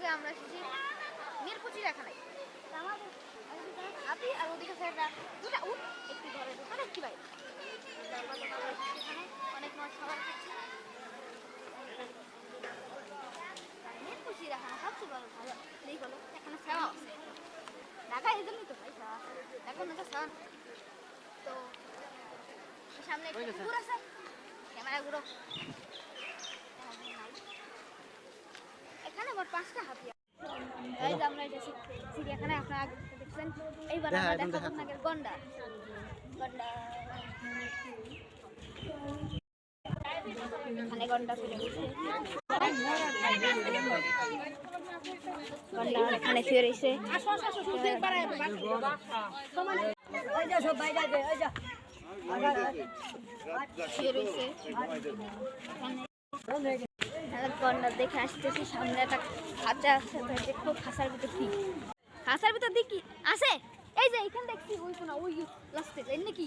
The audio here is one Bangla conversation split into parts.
ব্লগে আমরা এসেছি মিরপুর চিড়িয়াখানায়। আপনি আর ওদিকে স্যাররা দুটা উঠ একটু ধরে দোকানে কি ভাই অনেক মাছ খাবার খাচ্ছি। মিরপুর চিড়িয়াখানা সবচেয়ে ভালো এই হলো এখানে সেবা আছে ঢাকা, এই জন্যই তো ভাই সেবা আছে এখন না সেবা। তো সামনে একটু পুকুর আছে, ক্যামেরা ঘুরো। এখানে মোট 5টা হাতি আছে। গাইস আমরা এসেছি চিড়িয়াখানায়, আপনারা দেখছেন। এইবার আমরা দেখাবো আপনাদের গন্ডার। এখানে গন্ডার ফিরে গেছে, গন্ডার এখানে ফিরে রয়েছে। গন্ডার দেখে আসতেছি, সামনে একটা খাঁচা আছে, দেখো খাঁচার ভিতর কি, খাঁচার ভিতর দেখি আছে। এই যে এখানে দেখছি ওই কোনা ওই লাস্টে তাই নাকি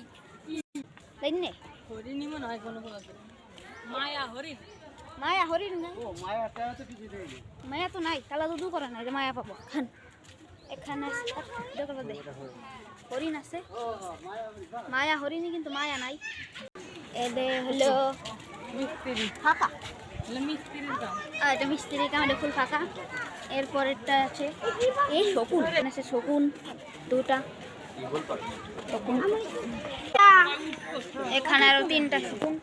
তাই না হরিণই মনে হয় কোনো মায়া হরিণ, মায়া হরিণ না ও মায়াটা তো কিছু দেই মায়া তো নাই, কালা দুধু করে না যে মায়া পাবো। খান এখানে দেখো দে হরিণ আছে, মায়া হরিণই কিন্তু মায়া নাই। এদে হলো মিস্ত্রি ফাঁকা, এটা মিস্ত্রি কাম, এটা ফুল ফাঁকা। এরপরেরটা আছে এই শকুন, আছে শকুন দুটা শকুন, এখানে আরো 3টা শকুন,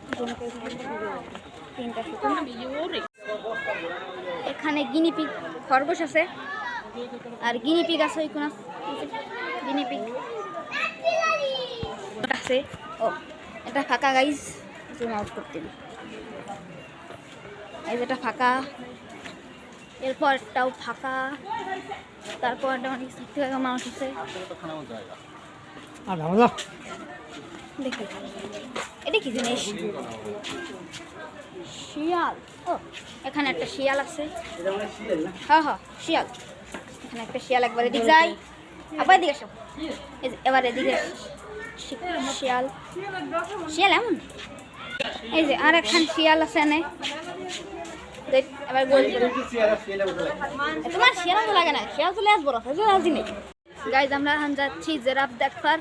এখানে গিনিপিগ খরগোশ আছে, আর গিনিপিগ আছে ওই কোন গিনিপিগ আছে। ও এটা ফাঁকা গাইজ, জুম আউট করতে দিই। এই যেটা ফাঁকা, এরপরটাও ফাঁকা, তারপরটা অনেক সত্যি মানুষ আছে। দেখি এটা কি জিনিস, শিয়াল। ও এখানে একটা শিয়াল আছে, হ্যাঁ হ্যাঁ শিয়াল, এখানে একটা শিয়াল একবার এদিকে যায় আবার এদিকে আসো, এবার এদিকে শিয়াল, শিয়াল এমন। এই যে আর একখান শিয়াল আছে এনে, এবার গোল করে তোমার শিয়াল তো লাগে না, শিয়াল তো লেজ বড় আছে রাজি নেই। গাইজ আমরা এখন যাচ্ছি জিরাফ দেখবার,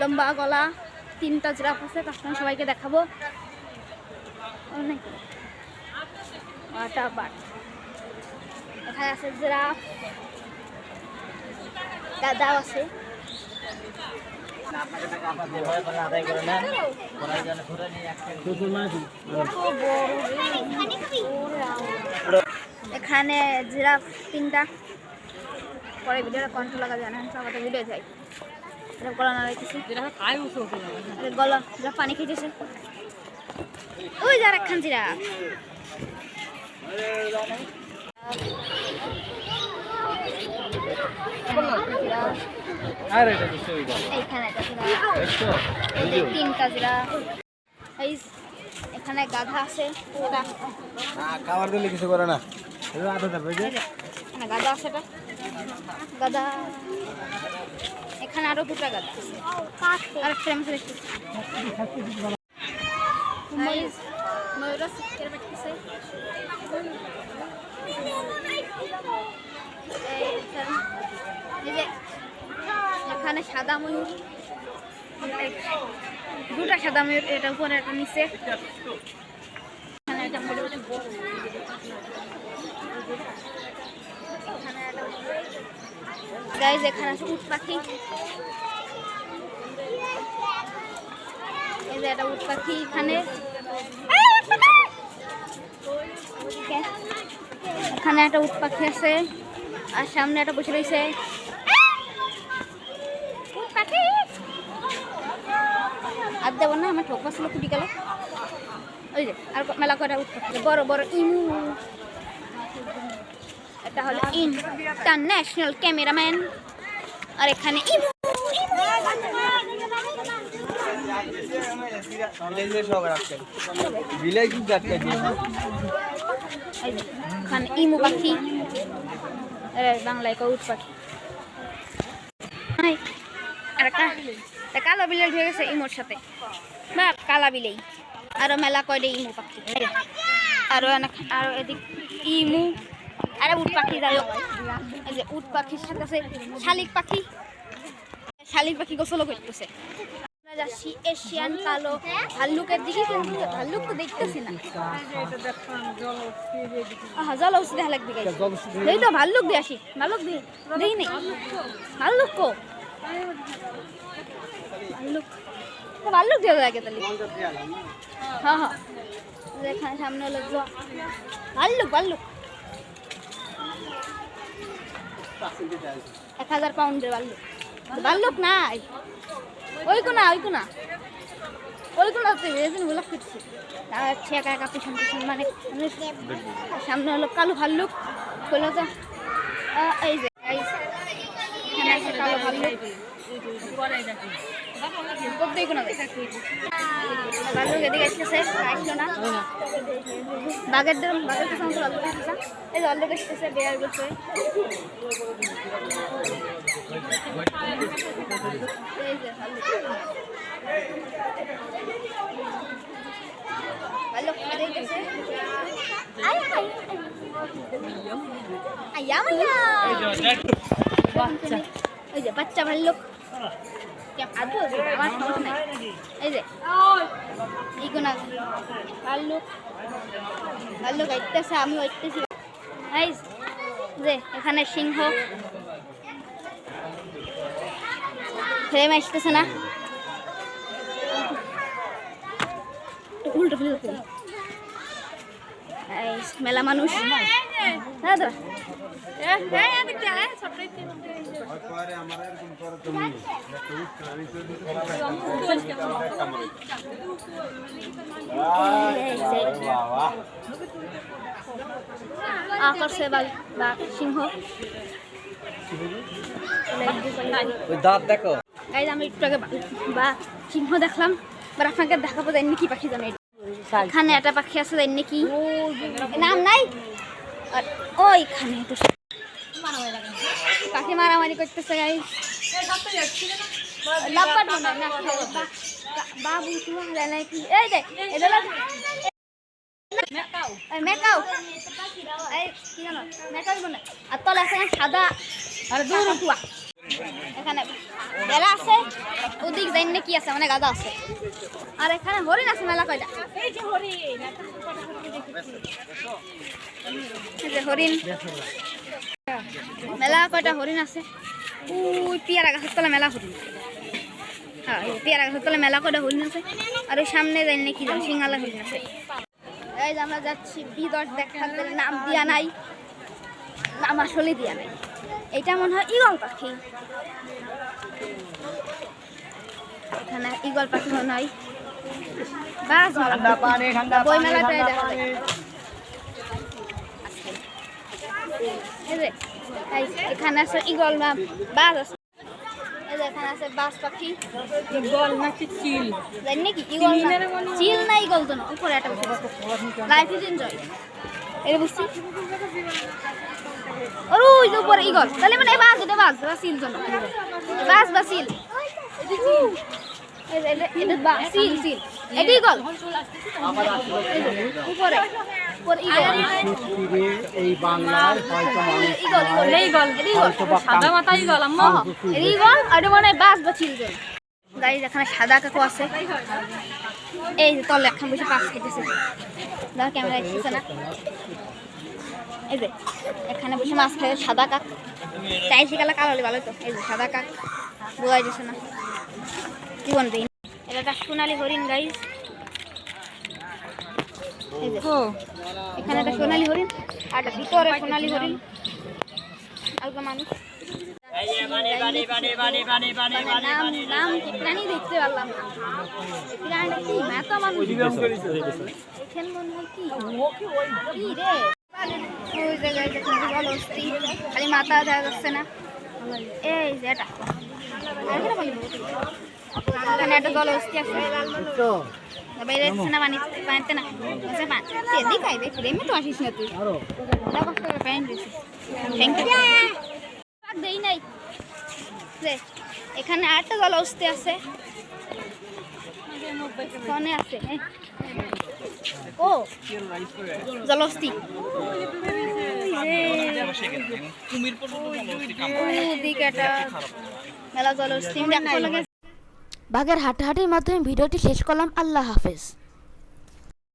লম্বা গলা 3টা জিরাফ আছে, তার সঙ্গে সবাইকে দেখাবো। এখানে আছে জিরাফ, গাধাও আছে। এখানে জিরাফ 3টা, পরে ভিডিওটা কন্ট্রোল লাগা যায় না, সবাই ভিডিও যাই গলা না রেখেছি, গলা জিরাফ পানি খেয়েছে। ওই যার একখান জিরাফ, এইখানে 3টা জিরাফ। এখানে গাধা আছে, খাবার দিলে কিছু করে না, গাধা আছে, গাধা। এখানে আরো 2টা গাধা আছে, আর এখানে সাদা ময়ূর, 2টা সাদা ময়ূর, এটা উপরে একটা নিচে। গাইজ এখানে আছে উট পাখি, এই যে একটা উট পাখি এখানে, এখানে একটা উট পাখি আছে, আর সামনে একটা বসে রয়েছে উট পাখি। আর দেবো না আমার ঠোকা ছিল কুটি গেল। ওই যে আর মেলা কটা উট পাখি, বড় বড় ইমু। এটা হলো ইন্টারন্যাশনাল ক্যামেরাম্যান, আর এখানে ইমু। এখানে ইমু পাখি, বাংলায় উট পাখি। কালো বিলেই হয়ে গেছে ইমুর সাথে, বা কালা বিলেই। আরো মেলা কয়টা ইমু পাখি, আরো এদিক ইমু আরে উট পাখি যাই হোক, এই যে উট পাখির সাথে আছে শালিক পাখি, শালিক পাখি গোসলও করতেছে। আমরা যাচ্ছি এশিয়ান কালো ভাল্লুকের দিকে, কিন্তু ভাল্লুক তো দেখতেছি না। জলহস্তি দেখা লাগবে, এই তো ভাল্লুক দিয়ে আসি, ভাল্লুক দিয়ে দেখি নেই, ভাল্লুক কো ভাল্লুক, ভাল্লুক দিয়ে লাগে তাহলে। হ্যাঁ হ্যাঁ, এখানে সামনে হলো ভাল্লুক, ভাল্লুক 1000 পাউন্ডের ভাল্লুক, ভাল্লুক নাই ওই কোনা, ওই কোনা, ওই কোনাতে ব্লক করছি। একা একা পিছন পিছন, মানে সামনে হলো কালো ভাল্লুক, হলো যে এই যে এখানে আছে কালো ভাল্লুক, ভাল্লুক এদিকে আসতেছে, আসলো না। বাঘের কাছে আমাদের ভাল্লুক আসতেছে, এই যে ভাল্লুক আসতেছে, বেয়ার করছে, এই যে ভাল্লুক দেখতেছে। ওই যে বাচ্চা ভাল্লুক, আমার সমস্যা নাই। এই যে এইগুলো ভাল্লুক, ভাল্লুক আইতেছে, আমি আইতেছি। এই যে এখানে সিংহ, ফ্রেম আসতেছে না, উল্টো ফেলে করি। এই মেলা মানুষ, দাদা আকর্ষে বা সিংহ দাঁত দেখো। আমি একটু আগে বা সিংহ দেখলাম, বা আপনাকে দেখাবো যায়নি কি পাখি জানো। এখানে একটা পাখি আছে জানি কি নাম নাই, আর ওইখানে পাখি মারামারি করতেছে। গাইস বাবু কি এই দেখ মেকাও, এই কি জানো মেকাও বলে, আর তলে আছে সাদা আর দুয়া। এখানে বেলা আছে, ওদিক যাই না কি আছে, মানে গাদা আছে। আর এখানে হরিণ আছে মেলা কয়টা, এই যে হরিণ, মেলা কয়টা হরিণ আছে। ওই পেয়ারা গাছের তলা মেলা হরিণ, হ্যাঁ পেয়ারা গাছের তলা মেলা কয়টা হরিণ আছে। আর ওই সামনে যাই না কি জানো সিংহালা হরিণ আছে। এই যে আমরা যাচ্ছি বিদর দেখাতে, নাম দিয়া নাই, নাম আসলে দিয়া নাই। এটা মনে হয় ঈগল পাখি, এখানে ঈগল পাখি মনে হয়। বই মেলাটাই দেখা যায়। এখানে আছে ঈগল না বাজ আছে, এখানে আছে বাজ পাখি, ঈগল নাকি চিল জানি নাকি, ঈগল চিল না ঈগল তো না, উপরে একটা লাইফ ইজ এনজয় এটা বুঝছি। ওই যে উপরে ঈগল, তাহলে মানে বাজ, এটা বাজ বা সিল জন্য, বাজ বা সিল, এটা বাজ সিল সিল, এটা ঈগল উপরে এই বাংলার হয়তো সাদা মাথা ঈগল, আম্মা ঈগল আর মানে বাজ বা সিল জন্য। গাইস এখানে সাদা কাকু আছে, এই যে তলে এখন বসে পাশ খেতেছে, দেখো ক্যামেরা আসতেছে না। এই যে এখানে বসে মাছ খেয়ে সাদা কাক, চাই শিকালে কালো হলে ভালো তো। এই যে সাদা কাক বোঝা যাচ্ছে না জীবন দিন। এটা একটা সোনালি হরিণ গাইস, এই যে এখানে একটা সোনালি হরিণ, আর একটা ভিতরে সোনালি হরিণ, আলগা মানুষ নাম প্রাণী দেখতে পারলাম না, প্রাণী কি মাথা মানুষ এখানে মনে হয় কি রে। ওই জায়গায় জলহস্তি, খালি মাথা দেখা যাচ্ছে না। এই যে এটা এখানে একটা জলহস্তি আছে, বাইরে যাচ্ছে না পানিতে না, দেখাই দেখ এমনি তো আসিস না তুই, কষ্ট করে প্যান্ট দিয়েছি দেই নাই। এখানে আরেকটা জলহস্তি আছে, ফোনে আছে ও জলহস্তি মানুষ এখানে কুমির পর্যন্ত জনবসতি কাম ওদিকে একটা মেলা জলস্থির দেখতে লাগে। বাঘের হাঁটাহাঁটির মাধ্যমে ভিডিওটি শেষ করলাম। আল্লাহ হাফেজ।